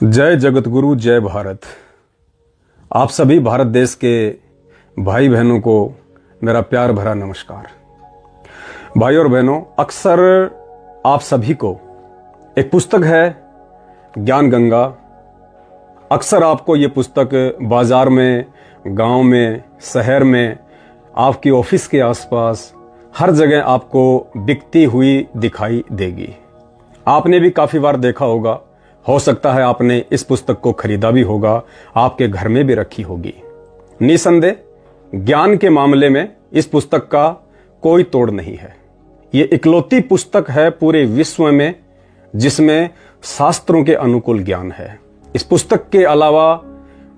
जय जगतगुरु, जय भारत। आप सभी भारत देश के भाई बहनों को मेरा प्यार भरा नमस्कार। भाई और बहनों, अक्सर आप सभी को एक पुस्तक है ज्ञान गंगा। अक्सर आपको ये पुस्तक बाजार में, गांव में, शहर में, आपकी ऑफिस के आसपास हर जगह आपको बिकती हुई दिखाई देगी। आपने भी काफ़ी बार देखा होगा, हो सकता है आपने इस पुस्तक को खरीदा भी होगा, आपके घर में भी रखी होगी। निसंदेह ज्ञान के मामले में इस पुस्तक का कोई तोड़ नहीं है। ये इकलौती पुस्तक है पूरे विश्व में जिसमें शास्त्रों के अनुकूल ज्ञान है। इस पुस्तक के अलावा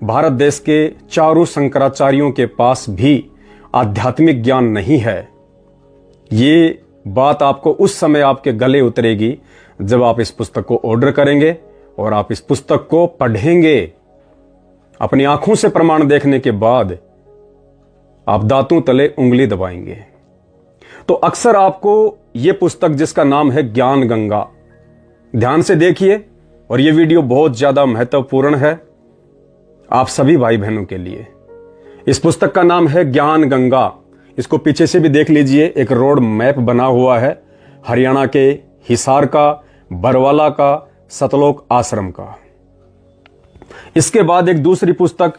भारत देश के चारों शंकराचार्यों के पास भी आध्यात्मिक ज्ञान नहीं है। ये बात आपको उस समय आपके गले उतरेगी जब आप इस पुस्तक को ऑर्डर करेंगे और आप इस पुस्तक को पढ़ेंगे। अपनी आंखों से प्रमाण देखने के बाद आप दांतों तले उंगली दबाएंगे। तो अक्सर आपको यह पुस्तक जिसका नाम है ज्ञान गंगा, ध्यान से देखिए और यह वीडियो बहुत ज्यादा महत्वपूर्ण है आप सभी भाई बहनों के लिए। इस पुस्तक का नाम है ज्ञान गंगा। इसको पीछे से भी देख लीजिए, एक रोड मैप बना हुआ है हरियाणा के हिसार का, बरवाला का, सतलोक आश्रम का। इसके बाद एक दूसरी पुस्तक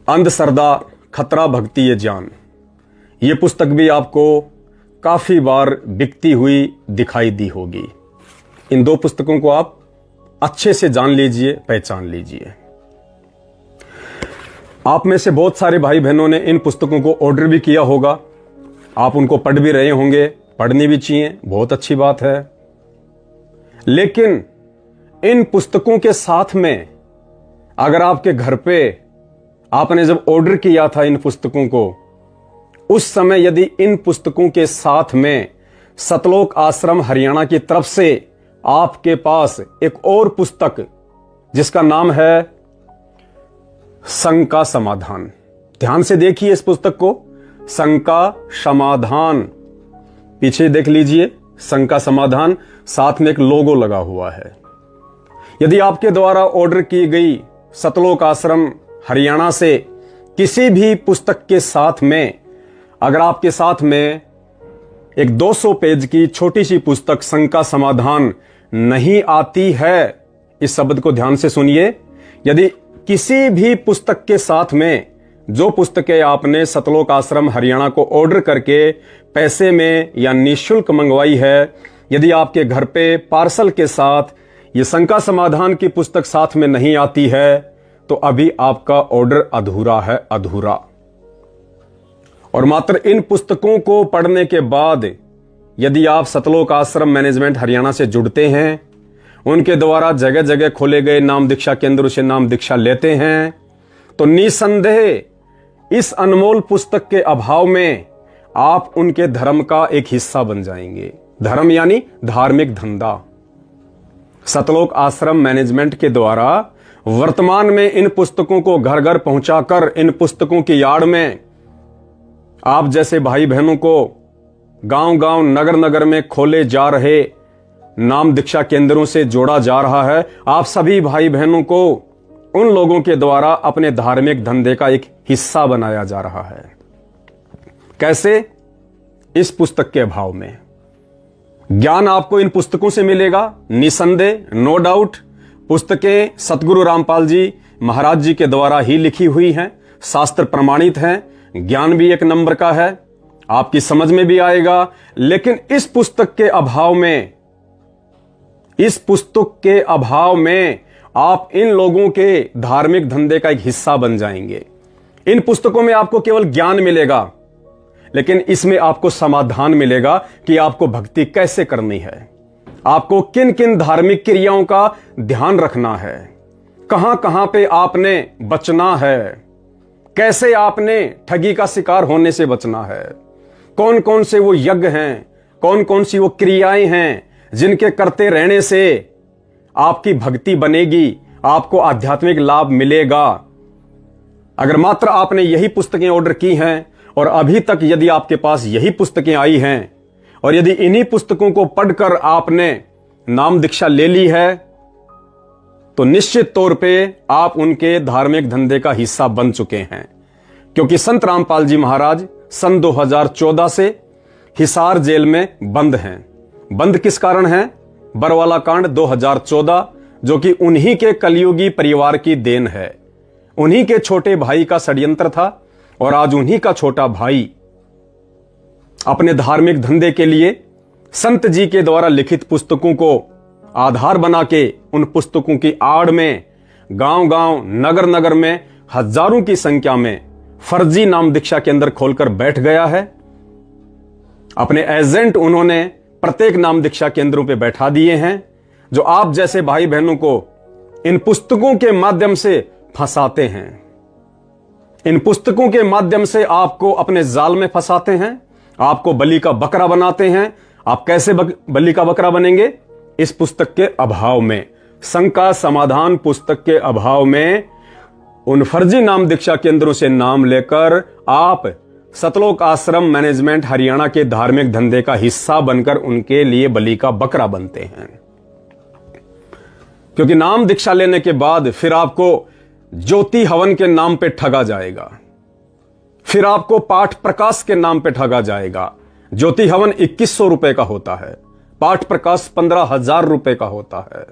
अंधश्रद्धा खतरा भक्ति ये ज्ञान। ये पुस्तक भी आपको काफी बार बिकती हुई दिखाई दी होगी। इन दो पुस्तकों को आप अच्छे से जान लीजिए, पहचान लीजिए। आप में से बहुत सारे भाई बहनों ने इन पुस्तकों को ऑर्डर भी किया होगा, आप उनको पढ़ भी रहे होंगे, पढ़नी भी चाहिए, बहुत अच्छी बात है। लेकिन इन पुस्तकों के साथ में अगर आपके घर पे आपने जब ऑर्डर किया था इन पुस्तकों को, उस समय यदि इन पुस्तकों के साथ में सतलोक आश्रम हरियाणा की तरफ से आपके पास एक और पुस्तक जिसका नाम है शंका समाधान, ध्यान से देखिए इस पुस्तक को, शंका समाधान, पीछे देख लीजिए, शंका समाधान, साथ में एक लोगो लगा हुआ है। यदि आपके द्वारा ऑर्डर की गई सतलोक आश्रम हरियाणा से किसी भी पुस्तक के साथ में अगर आपके साथ में एक 200 पेज की छोटी सी पुस्तक शंका समाधान नहीं आती है, इस शब्द को ध्यान से सुनिए, यदि किसी भी पुस्तक के साथ में जो पुस्तकें आपने सतलोक आश्रम हरियाणा को ऑर्डर करके पैसे में या निःशुल्क मंगवाई है, यदि आपके घर पे पार्सल के साथ ये शंका समाधान की पुस्तक साथ में नहीं आती है, तो अभी आपका ऑर्डर अधूरा है, अधूरा। और मात्र इन पुस्तकों को पढ़ने के बाद यदि आप सतलोक आश्रम मैनेजमेंट हरियाणा से जुड़ते हैं, उनके द्वारा जगह जगह खोले गए नाम दीक्षा केंद्रों से नाम दीक्षा लेते हैं, तो निसंदेह इस अनमोल पुस्तक के अभाव में आप उनके धर्म का एक हिस्सा बन जाएंगे। धर्म यानी धार्मिक धंधा। सतलोक आश्रम मैनेजमेंट के द्वारा वर्तमान में इन पुस्तकों को घर घर पहुंचाकर इन पुस्तकों की आड़ में आप जैसे भाई बहनों को गांव गांव, नगर नगर में खोले जा रहे नाम दीक्षा केंद्रों से जोड़ा जा रहा है। आप सभी भाई बहनों को उन लोगों के द्वारा अपने धार्मिक धंधे का एक हिस्सा बनाया जा रहा है। कैसे? इस पुस्तक के अभाव में। ज्ञान आपको इन पुस्तकों से मिलेगा, निसंदेह, नो डाउट। पुस्तकें सतगुरु रामपाल जी महाराज जी के द्वारा ही लिखी हुई हैं, शास्त्र प्रमाणित हैं, ज्ञान भी एक नंबर का है, आपकी समझ में भी आएगा। लेकिन इस पुस्तक के अभाव में, इस पुस्तक के अभाव में आप इन लोगों के धार्मिक धंधे का एक हिस्सा बन जाएंगे। इन पुस्तकों में आपको केवल ज्ञान मिलेगा, लेकिन इसमें आपको समाधान मिलेगा कि आपको भक्ति कैसे करनी है, आपको किन किन धार्मिक क्रियाओं का ध्यान रखना है, कहां कहां पे आपने बचना है, कैसे आपने ठगी का शिकार होने से बचना है, कौन कौन से वो यज्ञ हैं, कौन कौन सी वो क्रियाएं हैं जिनके करते रहने से आपकी भक्ति बनेगी, आपको आध्यात्मिक लाभ मिलेगा। अगर मात्र आपने यही पुस्तकें ऑर्डर की हैं और अभी तक यदि आपके पास यही पुस्तकें आई हैं और यदि इन्हीं पुस्तकों को पढ़कर आपने नाम दीक्षा ले ली है, तो निश्चित तौर पे आप उनके धार्मिक धंधे का हिस्सा बन चुके हैं, क्योंकि संत रामपाल जी महाराज सन 2014 से हिसार जेल में बंद हैं। बंद किस कारण हैं? बरवाला कांड 2014, जो कि उन्हीं के कलयुगी परिवार की देन है। उन्हीं के छोटे भाई का षड्यंत्र था और आज उन्हीं का छोटा भाई अपने धार्मिक धंधे के लिए संत जी के द्वारा लिखित पुस्तकों को आधार बना के उन पुस्तकों की आड़ में गांव-गांव, नगर-नगर में हजारों की संख्या में फर्जी नाम दीक्षा केंद्र खोलकर बैठ गया है। अपने एजेंट उन्होंने प्रत्येक नाम दीक्षा केंद्रों पे बैठा दिए हैं, जो आप जैसे भाई बहनों को इन पुस्तकों के माध्यम से फंसाते हैं। इन पुस्तकों के माध्यम से आपको अपने जाल में फंसाते हैं, आपको बलि का बकरा बनाते हैं। आप कैसे बलि का बकरा बनेंगे? इस पुस्तक के अभाव में, शंका समाधान पुस्तक के अभाव में उन फर्जी नाम दीक्षा केंद्रों से नाम लेकर आप सतलोक आश्रम मैनेजमेंट हरियाणा के धार्मिक धंधे का हिस्सा बनकर उनके लिए बलि का बकरा बनते हैं। क्योंकि नाम दीक्षा लेने के बाद फिर आपको ज्योति हवन के नाम पे ठगा जाएगा, फिर आपको पाठ प्रकाश के नाम पे ठगा जाएगा। ज्योति हवन 2100 रुपए का होता है, पाठ प्रकाश 15,000 रुपए का होता है।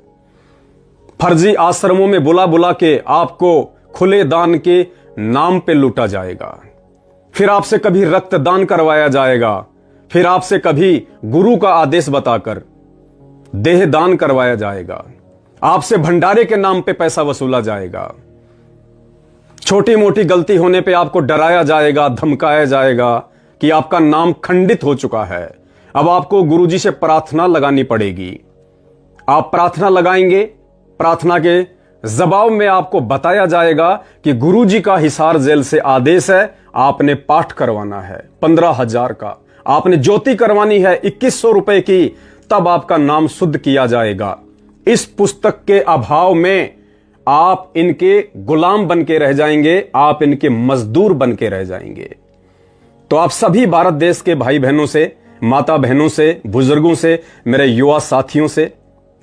फर्जी आश्रमों में बुला बुला के आपको खुले दान के नाम पे लूटा जाएगा। फिर आपसे कभी रक्तदान करवाया जाएगा, फिर आपसे कभी गुरु का आदेश बताकर देह दान करवाया जाएगा, आपसे भंडारे के नाम पे पैसा वसूला जाएगा। छोटी मोटी गलती होने पे आपको डराया जाएगा, धमकाया जाएगा कि आपका नाम खंडित हो चुका है, अब आपको गुरुजी से प्रार्थना लगानी पड़ेगी। आप प्रार्थना लगाएंगे, प्रार्थना के जवाब में आपको बताया जाएगा कि गुरुजी का हिसार जेल से आदेश है, आपने पाठ करवाना है 15,000 का, आपने ज्योति करवानी है 2100 रुपए की, तब आपका नाम शुद्ध किया जाएगा। इस पुस्तक के अभाव में आप इनके गुलाम बन के रह जाएंगे, आप इनके मजदूर बन के रह जाएंगे। तो आप सभी भारत देश के भाई बहनों से, माता बहनों से, बुजुर्गों से, मेरे युवा साथियों से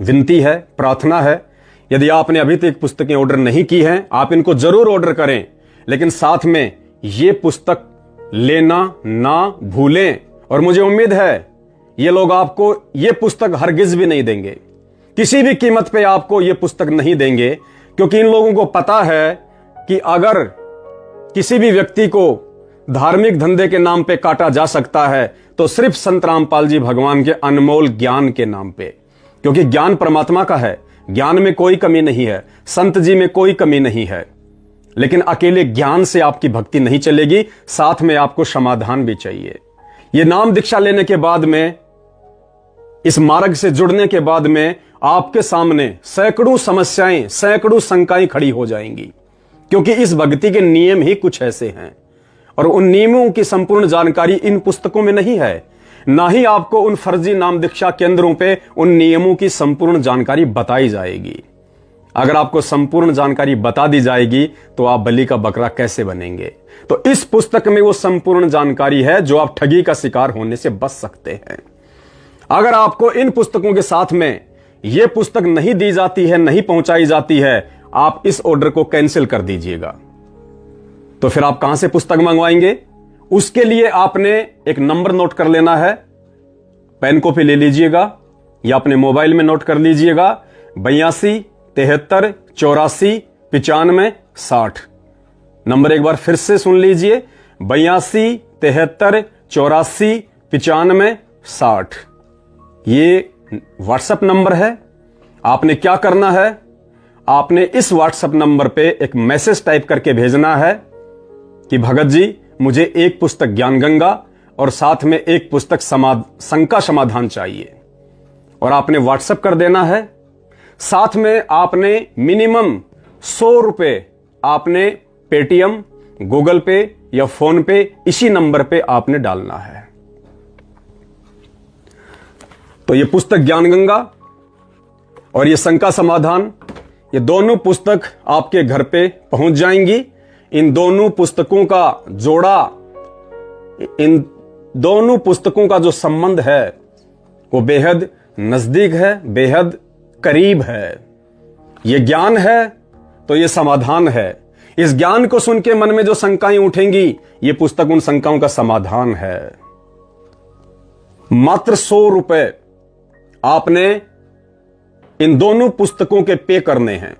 विनती है, प्रार्थना है, यदि आपने अभी तक पुस्तकें ऑर्डर नहीं की हैं, आप इनको जरूर ऑर्डर करें, लेकिन साथ में ये पुस्तक लेना ना भूलें। और मुझे उम्मीद है ये लोग आपको ये पुस्तक हरगिज भी नहीं देंगे, किसी भी कीमत पे आपको ये पुस्तक नहीं देंगे, क्योंकि इन लोगों को पता है कि अगर किसी भी व्यक्ति को धार्मिक धंधे के नाम पे काटा जा सकता है तो सिर्फ संत रामपाल जी भगवान के अनमोल ज्ञान के नाम पे, क्योंकि ज्ञान परमात्मा का है, ज्ञान में कोई कमी नहीं है, संत जी में कोई कमी नहीं है। लेकिन अकेले ज्ञान से आपकी भक्ति नहीं चलेगी, साथ में आपको समाधान भी चाहिए। ये नाम दीक्षा लेने के बाद में, इस मार्ग से जुड़ने के बाद में आपके सामने सैकड़ों समस्याएं, सैकड़ों शंकाएं खड़ी हो जाएंगी, क्योंकि इस भक्ति के नियम ही कुछ ऐसे हैं और उन नियमों की संपूर्ण जानकारी इन पुस्तकों में नहीं है, ना ही आपको उन फर्जी नाम दीक्षा केंद्रों पे उन नियमों की संपूर्ण जानकारी बताई जाएगी। अगर आपको संपूर्ण जानकारी बता दी जाएगी तो आप बलि का बकरा कैसे बनेंगे? तो इस पुस्तक में वो संपूर्ण जानकारी है जो आप ठगी का शिकार होने से बच सकते हैं। अगर आपको इन पुस्तकों के साथ में यह पुस्तक नहीं दी जाती है, नहीं पहुंचाई जाती है, आप इस ऑर्डर को कैंसिल कर दीजिएगा। तो फिर आप कहां से पुस्तक मंगवाएंगे? उसके लिए आपने एक नंबर नोट कर लेना है, पेन कॉपी ले लीजिएगा या अपने मोबाइल में नोट कर लीजिएगा, 82 73 84 95 60। नंबर एक बार फिर से सुन लीजिए, 82 73 84 95 60। ये व्हाट्सएप नंबर है। आपने क्या करना है? आपने इस व्हाट्सएप नंबर पे एक मैसेज टाइप करके भेजना है कि भगत जी मुझे एक पुस्तक ज्ञान गंगा और साथ में एक पुस्तक शंका समाधान चाहिए, और आपने व्हाट्सएप कर देना है। साथ में आपने मिनिमम 100 रुपए आपने पेटीएम, गूगल पे या फोन पे इसी नंबर पे आपने डालना है। तो ये पुस्तक ज्ञान गंगा और ये शंका समाधान, ये दोनों पुस्तक आपके घर पे पहुंच जाएंगी। इन दोनों पुस्तकों का जोड़ा, इन दोनों पुस्तकों का जो संबंध है वो बेहद नजदीक है, बेहद करीब है। ये ज्ञान है तो ये समाधान है। इस ज्ञान को सुन के मन में जो शंकाएं उठेंगी, ये पुस्तक उन शंकाओं का समाधान है। मात्र 100 रुपए आपने इन दोनों पुस्तकों के पे करने हैं।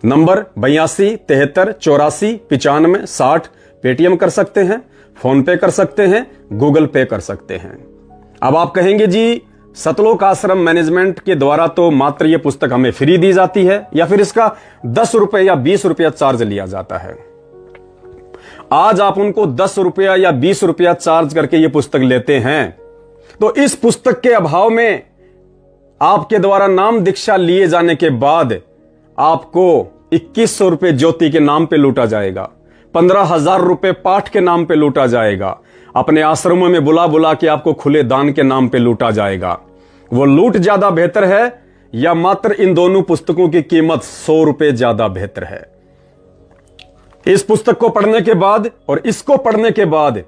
नंबर 82 73 84 95 60 पेटीएम कर सकते हैं, फोन पे कर सकते हैं, गूगल पे कर सकते हैं। अब आप कहेंगे जी सतलोक आश्रम मैनेजमेंट के द्वारा तो मात्र यह पुस्तक हमें फ्री दी जाती है, या फिर इसका 10 रुपए या 20 रुपया चार्ज लिया जाता है। आज आप उनको 10 रुपया या 20 रुपया चार्ज करके यह पुस्तक लेते हैं, तो इस पुस्तक के अभाव में आपके द्वारा नाम दीक्षा लिए जाने के बाद आपको 2100 रुपए ज्योति के नाम पे लूटा जाएगा, 15,000 रुपए पाठ के नाम पे लूटा जाएगा, अपने आश्रमों में बुला बुला के आपको खुले दान के नाम पे लूटा जाएगा। वो लूट ज्यादा बेहतर है या मात्र इन दोनों पुस्तकों की कीमत 100 रुपए ज्यादा बेहतर है? इस पुस्तक को पढ़ने के बाद और इसको पढ़ने के बाद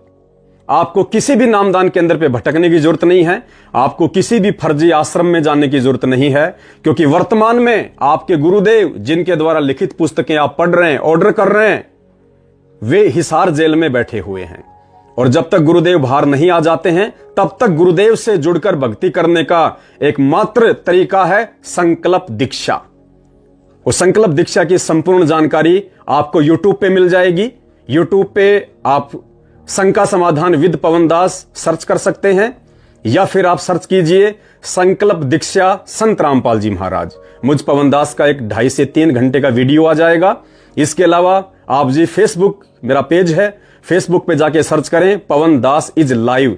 आपको किसी भी नामदान केंद्र पे भटकने की जरूरत नहीं है, आपको किसी भी फर्जी आश्रम में जाने की जरूरत नहीं है, क्योंकि वर्तमान में आपके गुरुदेव जिनके द्वारा लिखित पुस्तकें आप पढ़ रहे हैं, ऑर्डर कर रहे हैं, वे हिसार जेल में बैठे हुए हैं। और जब तक गुरुदेव बाहर नहीं आ जाते हैं तब तक गुरुदेव से जुड़कर भक्ति करने का एकमात्र तरीका है संकल्प दीक्षा। वो संकल्प दीक्षा की संपूर्ण जानकारी आपको YouTube पे मिल जाएगी। YouTube पे आप शंका समाधान विद पवन दास सर्च कर सकते हैं, या फिर आप सर्च कीजिए संकल्प दीक्षा संत रामपाल जी महाराज। मुझ पवन दास का एक 2.5 से 3 घंटे का वीडियो आ जाएगा। इसके अलावा आप जी फेसबुक मेरा पेज है, फेसबुक पे जाके सर्च करें पवन दास इज लाइव,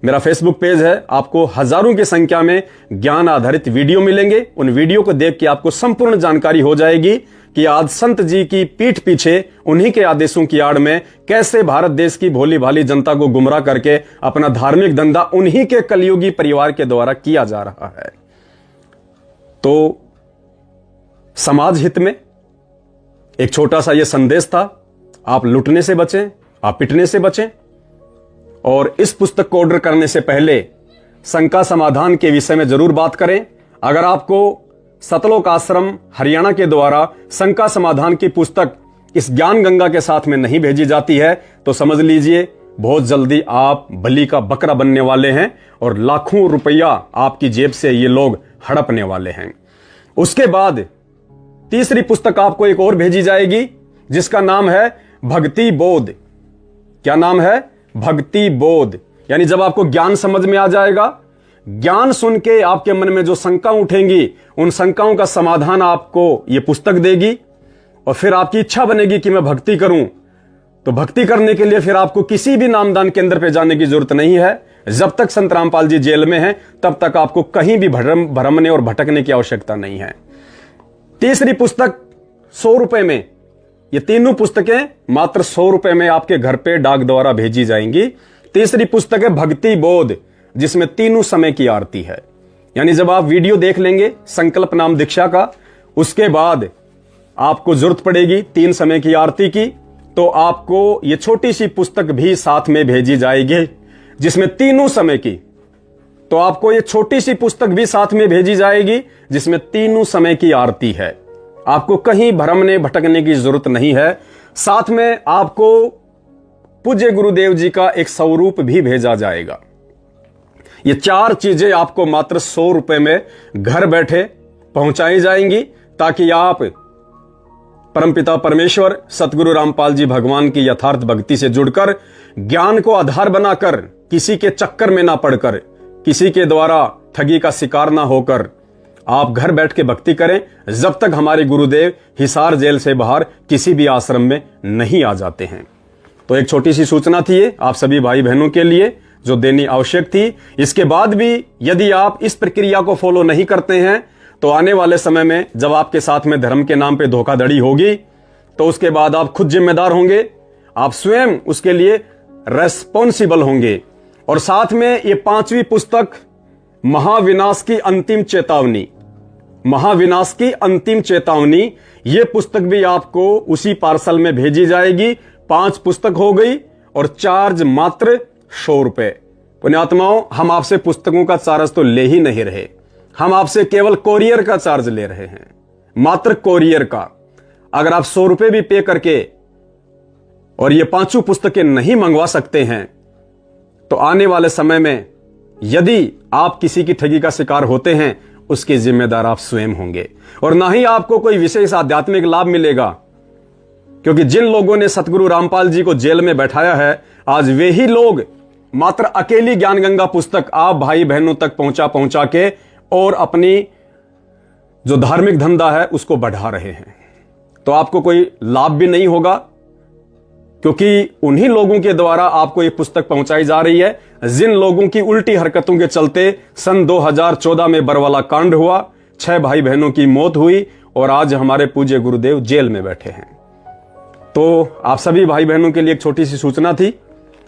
मेरा फेसबुक पेज है। आपको हजारों की संख्या में ज्ञान आधारित वीडियो मिलेंगे। उन वीडियो को देख के आपको संपूर्ण जानकारी हो जाएगी कि आज संत जी की पीठ पीछे उन्हीं के आदेशों की आड़ में कैसे भारत देश की भोली भाली जनता को गुमराह करके अपना धार्मिक धंधा उन्हीं के कलयुगी परिवार के द्वारा किया जा रहा है। तो समाज हित में एक छोटा सा यह संदेश था, आप लुटने से बचें, आप पिटने से बचें। और इस पुस्तक को ऑर्डर करने से पहले शंका समाधान के विषय में जरूर बात करें। अगर आपको सतलोक आश्रम हरियाणा के द्वारा शंका समाधान की पुस्तक इस ज्ञान गंगा के साथ में नहीं भेजी जाती है तो समझ लीजिए बहुत जल्दी आप बलि का बकरा बनने वाले हैं और लाखों रुपया आपकी जेब से ये लोग हड़पने वाले हैं। उसके बाद तीसरी पुस्तक आपको एक और भेजी जाएगी जिसका नाम है भक्ति बोध। क्या नाम है? भक्ति बोध। यानी जब आपको ज्ञान समझ में आ जाएगा, ज्ञान सुन के आपके मन में जो शंका उठेंगी उन शंकाओं का समाधान आपको यह पुस्तक देगी, और फिर आपकी इच्छा बनेगी कि मैं भक्ति करूं। तो भक्ति करने के लिए फिर आपको किसी भी नामदान केंद्र पे जाने की जरूरत नहीं है। जब तक संत रामपाल जी जेल में हैं तब तक आपको कहीं भी भ्रमने और भटकने की आवश्यकता नहीं है। तीसरी पुस्तक 100 रुपए में, ये तीनों पुस्तकें मात्र 100 रुपए में आपके घर पे डाक द्वारा भेजी जाएंगी। तीसरी पुस्तक है भक्ति बोध, जिसमें तीनों समय की आरती है। यानी जब आप वीडियो देख लेंगे संकल्प नाम दीक्षा का, उसके बाद आपको जरूरत पड़ेगी 3 समय की आरती की, तो आपको ये छोटी सी पुस्तक भी साथ में भेजी जाएगी जिसमें तीनों समय की, तो आपको ये छोटी सी पुस्तक भी साथ में भेजी जाएगी जिसमें तीनों समय की आरती है। आपको कहीं भ्रमने भटकने की जरूरत नहीं है। साथ में आपको पूज्य गुरुदेव जी का एक स्वरूप भी भेजा जाएगा। ये 4 चीजें आपको मात्र 100 रुपए में घर बैठे पहुंचाई जाएंगी, ताकि आप परमपिता परमेश्वर सतगुरु रामपाल जी भगवान की यथार्थ भक्ति से जुड़कर ज्ञान को आधार बनाकर, किसी के चक्कर में ना पड़कर, किसी के द्वारा ठगी का शिकार ना होकर आप घर बैठ के भक्ति करें, जब तक हमारे गुरुदेव हिसार जेल से बाहर किसी भी आश्रम में नहीं आ जाते हैं। तो एक छोटी सी सूचना थी ये आप सभी भाई बहनों के लिए जो देनी आवश्यक थी। इसके बाद भी यदि आप इस प्रक्रिया को फॉलो नहीं करते हैं तो आने वाले समय में जब आपके साथ में धर्म के नाम पे धोखाधड़ी होगी तो उसके बाद आप खुद जिम्मेदार होंगे, आप स्वयं उसके लिए रेस्पॉन्सिबल होंगे। और साथ में ये 5वीं पुस्तक महाविनाश की अंतिम चेतावनी, महाविनाश की अंतिम चेतावनी, ये पुस्तक भी आपको उसी पार्सल में भेजी जाएगी। 5 पुस्तक हो गई और चार्ज मात्र 100 रुपए। पुण्यात्माओं, हम आपसे पुस्तकों का चार्ज तो ले ही नहीं रहे, हम आपसे केवल कोरियर का चार्ज ले रहे हैं। मात्र कोरियर का। अगर आप 100 रुपए भी पे करके और ये 5 पुस्तकें नहीं मंगवा सकते हैं तो आने वाले समय में यदि आप किसी की ठगी का शिकार होते हैं उसके जिम्मेदार आप स्वयं होंगे, और ना ही आपको कोई विशेष आध्यात्मिक लाभ मिलेगा, क्योंकि जिन लोगों ने सतगुरु रामपाल जी को जेल में बैठाया है, आज वे ही लोग मात्र अकेली ज्ञान गंगा पुस्तक आप भाई बहनों तक पहुंचा के और अपनी जो धार्मिक धंधा है उसको बढ़ा रहे हैं। तो आपको कोई लाभ भी नहीं होगा, क्योंकि उन्हीं लोगों के द्वारा आपको ये पुस्तक पहुंचाई जा रही है जिन लोगों की उल्टी हरकतों के चलते सन 2014 में बरवाला कांड हुआ, 6 भाई बहनों की मौत हुई और आज हमारे पूज्य गुरुदेव जेल में बैठे हैं। तो आप सभी भाई बहनों के लिए एक छोटी सी सूचना थी।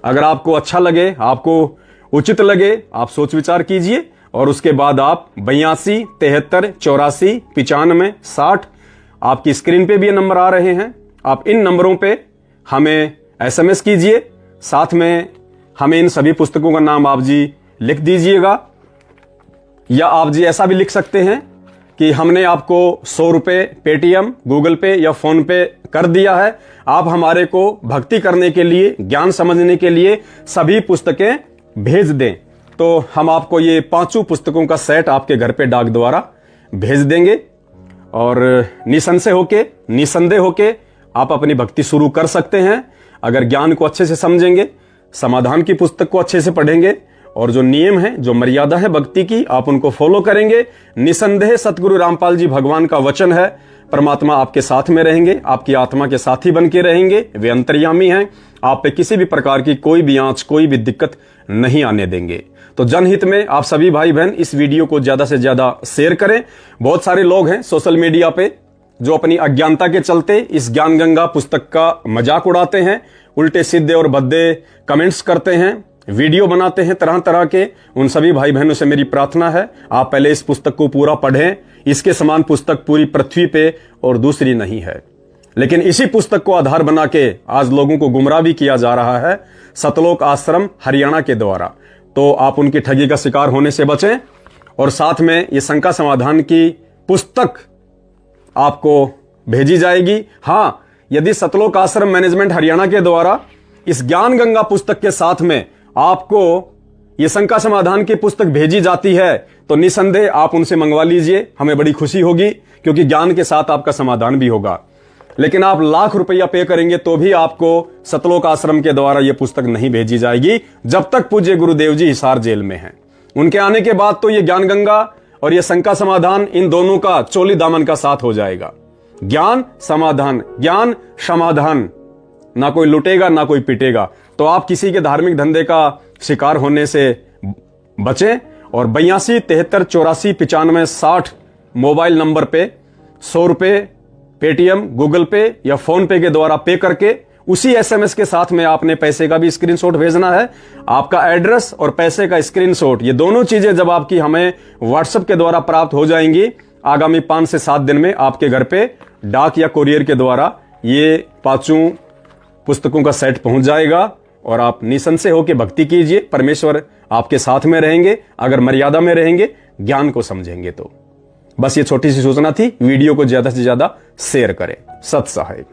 अगर आपको अच्छा लगे, आपको उचित लगे, आप सोच विचार कीजिए और उसके बाद आप 82 73 84 95 60, आपकी स्क्रीन पे भी ये नंबर आ रहे हैं, आप इन नंबरों पे हमें SMS कीजिए। साथ में हमें इन सभी पुस्तकों का नाम आप जी लिख दीजिएगा, या आप जी ऐसा भी लिख सकते हैं कि हमने आपको 100 रुपए पेटीएम, गूगल पे या फोन पे कर दिया है, आप हमारे को भक्ति करने के लिए, ज्ञान समझने के लिए सभी पुस्तकें भेज दें, तो हम आपको ये 5 पुस्तकों का सेट आपके घर पे डाक द्वारा भेज देंगे और निसंदेह होके आप अपनी भक्ति शुरू कर सकते हैं। अगर ज्ञान को अच्छे से समझेंगे, समाधान की पुस्तक को अच्छे से पढ़ेंगे और जो नियम है, जो मर्यादा है भक्ति की, आप उनको फॉलो करेंगे, निसंदेह सतगुरु रामपाल जी भगवान का वचन है, परमात्मा आपके साथ में रहेंगे, आपकी आत्मा के साथी बन के रहेंगे, वे अंतर्यामी हैं, आप पे किसी भी प्रकार की कोई भी आंच, कोई भी दिक्कत नहीं आने देंगे। तो जनहित में आप सभी भाई बहन इस वीडियो को ज्यादा से ज्यादा शेयर करें। बहुत सारे लोग हैं सोशल मीडिया पे जो अपनी अज्ञानता के चलते इस ज्ञान गंगा पुस्तक का मजाक उड़ाते हैं, उल्टे सीधे और भद्दे कमेंट्स करते हैं, वीडियो बनाते हैं तरह तरह के। उन सभी भाई बहनों से मेरी प्रार्थना है, आप पहले इस पुस्तक को पूरा पढ़ें। इसके समान पुस्तक पूरी पृथ्वी पे और दूसरी नहीं है। लेकिन इसी पुस्तक को आधार बना के आज लोगों को गुमराह भी किया जा रहा है सतलोक आश्रम हरियाणा के द्वारा। तो आप उनकी ठगी का शिकार होने से बचें, और साथ में ये शंका समाधान की पुस्तक आपको भेजी जाएगी। हां, यदि सतलोक आश्रम मैनेजमेंट हरियाणा के द्वारा इस ज्ञान गंगा पुस्तक के साथ में आपको ये शंका समाधान की पुस्तक भेजी जाती है तो निसंदेह आप उनसे मंगवा लीजिए, हमें बड़ी खुशी होगी, क्योंकि ज्ञान के साथ आपका समाधान भी होगा। लेकिन आप लाख रुपया पे करेंगे तो भी आपको सतलोक आश्रम के द्वारा यह पुस्तक नहीं भेजी जाएगी जब तक पूज्य गुरुदेव जी हिसार जेल में हैं। उनके आने के बाद तो ये ज्ञान गंगा और ये शंका समाधान, इन दोनों का चोली दामन का साथ हो जाएगा। ज्ञान समाधान, ज्ञान समाधान, ना कोई लुटेगा ना कोई पिटेगा। तो आप किसी के धार्मिक धंधे का शिकार होने से बचें और 82 73 84 95 60 मोबाइल नंबर पे 100 रुपए पेटीएम, गूगल पे या फोन पे के द्वारा पे करके उसी SMS के साथ में आपने पैसे का भी स्क्रीनशॉट भेजना है। आपका एड्रेस और पैसे का स्क्रीनशॉट, ये दोनों चीजें जब आपकी हमें व्हाट्सएप के द्वारा प्राप्त हो जाएंगी, आगामी 5 से 7 दिन में आपके घर पे डाक या कोरियर के द्वारा ये 5 पुस्तकों का सेट पहुंच जाएगा और आप निसंशय होकर भक्ति कीजिए। परमेश्वर आपके साथ में रहेंगे अगर मर्यादा में रहेंगे, ज्ञान को समझेंगे तो। बस ये छोटी सी सूचना थी, वीडियो को ज्यादा से ज्यादा शेयर करें। सत सहाय।